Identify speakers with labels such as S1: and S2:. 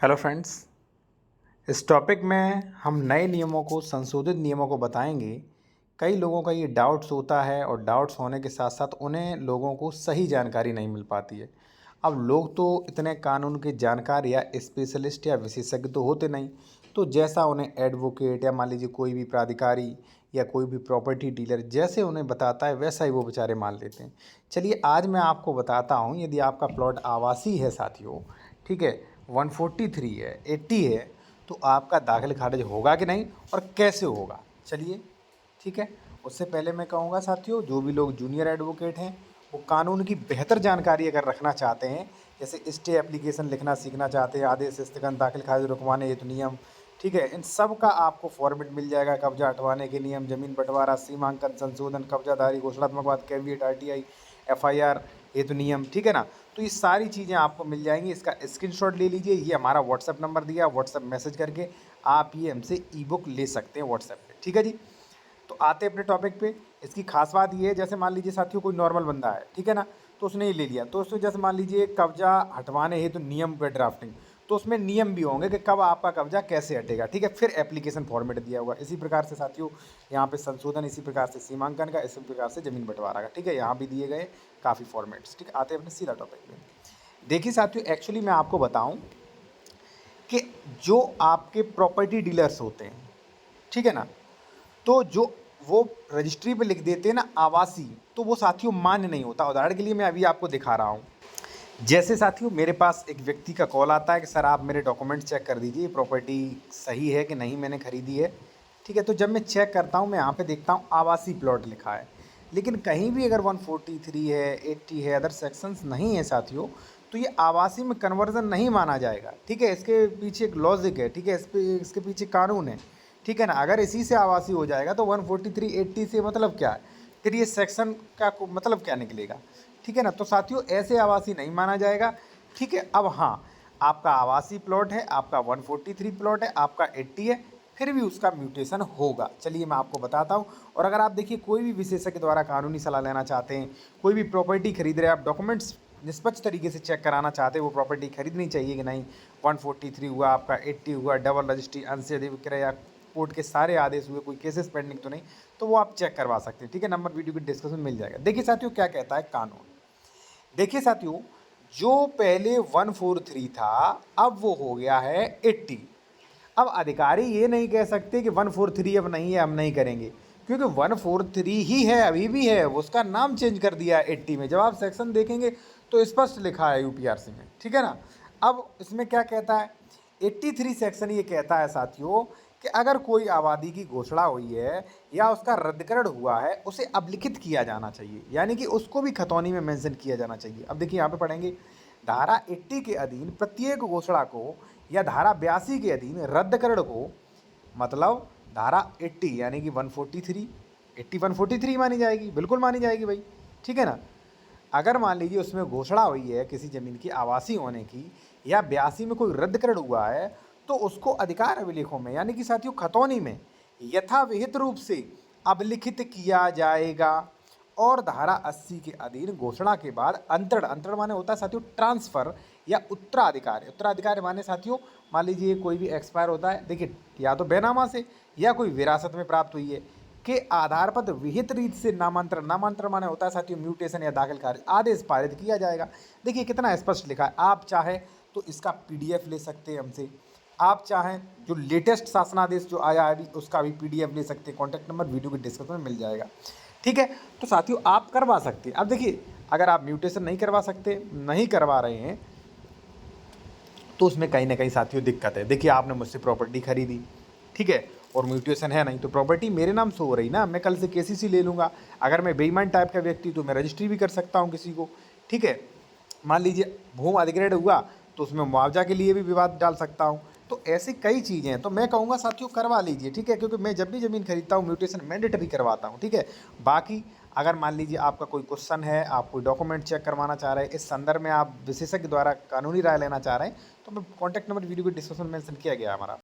S1: Hello friends. इस topic में हम नए नियमों को, संशोधित नियमों को बताएंगे। कई लोगों का ये डाउट्स होता है और डाउट्स होने के साथ साथ उन्हें लोगों को सही जानकारी नहीं मिल पाती है। अब लोग तो इतने कानून के जानकार या स्पेशलिस्ट या विशेषज्ञ तो होते नहीं, तो जैसा उन्हें एडवोकेट या मान लीजिए कोई भी प्राधिकारी या कोई भी प्रॉपर्टी डीलर जैसे उन्हें बताता है वैसा ही वो बेचारे मान लेते हैं। चलिए आज मैं आपको बताता हूँ, यदि आपका प्लॉट आवासीय है साथियों, ठीक है, 143 है, 80 है, तो आपका दाखिल खारिज होगा कि नहीं और कैसे होगा। चलिए ठीक है। उससे पहले मैं कहूँगा साथियों, जो भी लोग जूनियर एडवोकेट हैं वो कानून की बेहतर जानकारी अगर रखना चाहते हैं, जैसे स्टे एप्लीकेशन लिखना सीखना चाहते हैं, आदेश स्थगन, दाखिल खारिज रुकवाने हेतु नियम, ठीक है, इन सब का आपको फॉर्मेट मिल जाएगा। कब्जा हटवाने के नियम, जमीन बंटवारा, सीमांकन संशोधन, कब्जाधारी घोषणात्मक बात, कैविएट, आरटीआई, एफआईआर हेतु नियम, ठीक है ना। तो ये सारी चीज़ें आपको मिल जाएंगी। इसका स्क्रीनशॉट ले लीजिए, ये हमारा व्हाट्सएप नंबर दिया, व्हाट्सएप मैसेज करके आप ये हमसे ई बुक ले सकते हैं व्हाट्सएप पे, ठीक है जी। तो आते हैं अपने टॉपिक पे। इसकी खास बात ये है, जैसे मान लीजिए साथियों कोई नॉर्मल बंदा है, ठीक है ना, तो उसने ये ले लिया, तो उसमें जैसे मान लीजिए कब्जा हटवाने हेतु नियम पे ड्राफ्टिंग, तो उसमें नियम भी होंगे कि कब आपका कब्जा कैसे हटेगा, ठीक है। फिर एप्लीकेशन फॉर्मेट दिया हुआ इसी प्रकार से साथियों, यहाँ पे संशोधन इसी प्रकार से, सीमांकन का इसी प्रकार से, जमीन बंटवारा का, ठीक है, यहाँ भी दिए गए काफ़ी फॉर्मेट्स, ठीक है। आते हैं अपने सीधा टॉपिक पे। देखिए साथियों, एक्चुअली मैं आपको बताऊं कि जो आपके प्रॉपर्टी डीलर्स होते हैं, ठीक है ना, तो जो वो रजिस्ट्री पे लिख देते हैं ना आवासी, तो वो साथियों मान्य नहीं होता। उदाहरण के लिए मैं अभी आपको दिखा रहा हूँ। जैसे साथियों मेरे पास एक व्यक्ति का कॉल आता है कि सर आप मेरे डॉक्यूमेंट चेक कर दीजिए, प्रॉपर्टी सही है कि नहीं, मैंने खरीदी है, ठीक है। तो जब मैं चेक करता हूँ, मैं यहाँ पे देखता हूँ आवासी प्लॉट लिखा है, लेकिन कहीं भी अगर 143 है, 80 है, अदर सेक्शंस नहीं है साथियों, तो ये आवासी में कन्वर्जन नहीं माना जाएगा, ठीक है। इसके पीछे एक लॉजिक है, ठीक है, इसके पीछे कानून है, ठीक है ना। अगर इसी से आवासी हो जाएगा तो 143 80 से मतलब क्या है, फिर ये सेक्शन का मतलब क्या निकलेगा, ठीक है ना। तो साथियों ऐसे आवासी नहीं माना जाएगा, ठीक है। अब हाँ, आपका आवासी प्लॉट है, आपका 143 प्लॉट है, आपका 80 है, फिर भी उसका म्यूटेशन होगा। चलिए मैं आपको बताता हूँ। और अगर आप देखिए कोई भी विशेषज्ञ द्वारा कानूनी सलाह लेना चाहते हैं, कोई भी प्रॉपर्टी खरीद रहे हैं, आप डॉक्यूमेंट्स निष्पक्ष तरीके से चेक कराना चाहते हैं वो प्रॉपर्टी खरीदनी चाहिए कि नहीं, 143 हुआ, आपका 80 हुआ, डबल रजिस्ट्री, अंश अधिविक्रय या कोर्ट के सारे आदेश हुए, कोई केसेस पेंडिंग तो नहीं, तो वो आप चेक करवा सकते हैं, ठीक है। नंबर वीडियो के डिस्क्रिप्शन में मिल जाएगा। देखिए साथियों क्या कहता है कानून। देखिए साथियों, जो पहले 143 था अब वो हो गया है 80। अब अधिकारी ये नहीं कह सकते कि 143 अब नहीं है, हम नहीं करेंगे, क्योंकि 143 ही है, अभी भी है, उसका नाम चेंज कर दिया है 80 में। जब आप सेक्शन देखेंगे तो स्पष्ट लिखा है यूपीआरसी में, ठीक है ना। अब इसमें क्या कहता है, 83 सेक्शन ये कहता है साथियों कि अगर कोई आबादी की घोषणा हुई है या उसका रद्दकरण हुआ है, उसे अभिलिखित किया जाना चाहिए, यानी कि उसको भी खतौनी में मेंशन किया जाना चाहिए। अब देखिए यहाँ पे पढ़ेंगे, धारा 80 के अधीन प्रत्येक घोषणा को या धारा 82 के अधीन रद्दकरण को, मतलब धारा 80 यानी कि 143, 80 143 मानी जाएगी, बिल्कुल मानी जाएगी भाई, ठीक है ना। अगर मान लीजिए उसमें घोषणा हुई है किसी ज़मीन की आवासी होने की या 82 में कोई रद्दकरण हुआ है, तो उसको अधिकार अभिलेखों में यानी कि साथियों खतौनी में यथाविहित रूप से अभिलिखित किया जाएगा। और धारा 80 के अधीन घोषणा के बाद अंतरण, अंतरण माने होता है साथियों ट्रांसफर या उत्तराधिकार। उत्तराधिकार माने साथियों मान लीजिए कोई भी एक्सपायर होता है, देखिए या तो बेनामा से या कोई विरासत में प्राप्त हुई है, के आधार पर विहित रीत से नामांतरण, नामांतरण माने होता है साथियों म्यूटेशन या दाखिल खारिज, आदेश पारित किया जाएगा। देखिए कितना स्पष्ट लिखा है। आप चाहे तो इसका पीडीएफ ले सकते हैं हमसे, आप चाहें जो लेटेस्ट शासनादेश जो आया है अभी उसका भी पीडीएफ ले सकते हैं। कॉन्टैक्ट नंबर वीडियो के डिस्क्रिप्शन में मिल जाएगा, ठीक है। तो साथियों आप करवा सकते हैं। अब देखिए अगर आप म्यूटेशन नहीं करवा सकते, नहीं करवा रहे हैं, तो उसमें कहीं ना कहीं साथियों दिक्कत है। देखिए आपने मुझसे प्रॉपर्टी खरीदी, ठीक है, और म्यूटेशन है नहीं, तो प्रॉपर्टी मेरे नाम से हो रही ना, मैं कल से केसीसी ले लूँगा। अगर मैं बेईमान टाइप का व्यक्ति तो मैं रजिस्ट्री भी कर सकता हूँ किसी को, ठीक है। मान लीजिए भूमि अधिग्रहण हुआ तो उसमें मुआवजा के लिए भी विवाद डाल सकता हूँ। तो ऐसी कई चीज़ें हैं, तो मैं कहूँगा साथियों करवा लीजिए, ठीक है, क्योंकि मैं जब भी ज़मीन खरीदता हूँ म्यूटेशन मैंडेटरी करवाता हूँ, ठीक है। बाकी अगर मान लीजिए आपका कोई क्वेश्चन है, आप कोई डॉक्यूमेंट चेक करवाना चाह रहे हैं, इस संदर्भ में आप विशेषज्ञ द्वारा कानूनी राय लेना चाह रहे हैं, तो मैं कॉन्टैक्ट नंबर वीडियो के डिस्क्रिप्शन में मेंशन किया गया है हमारा।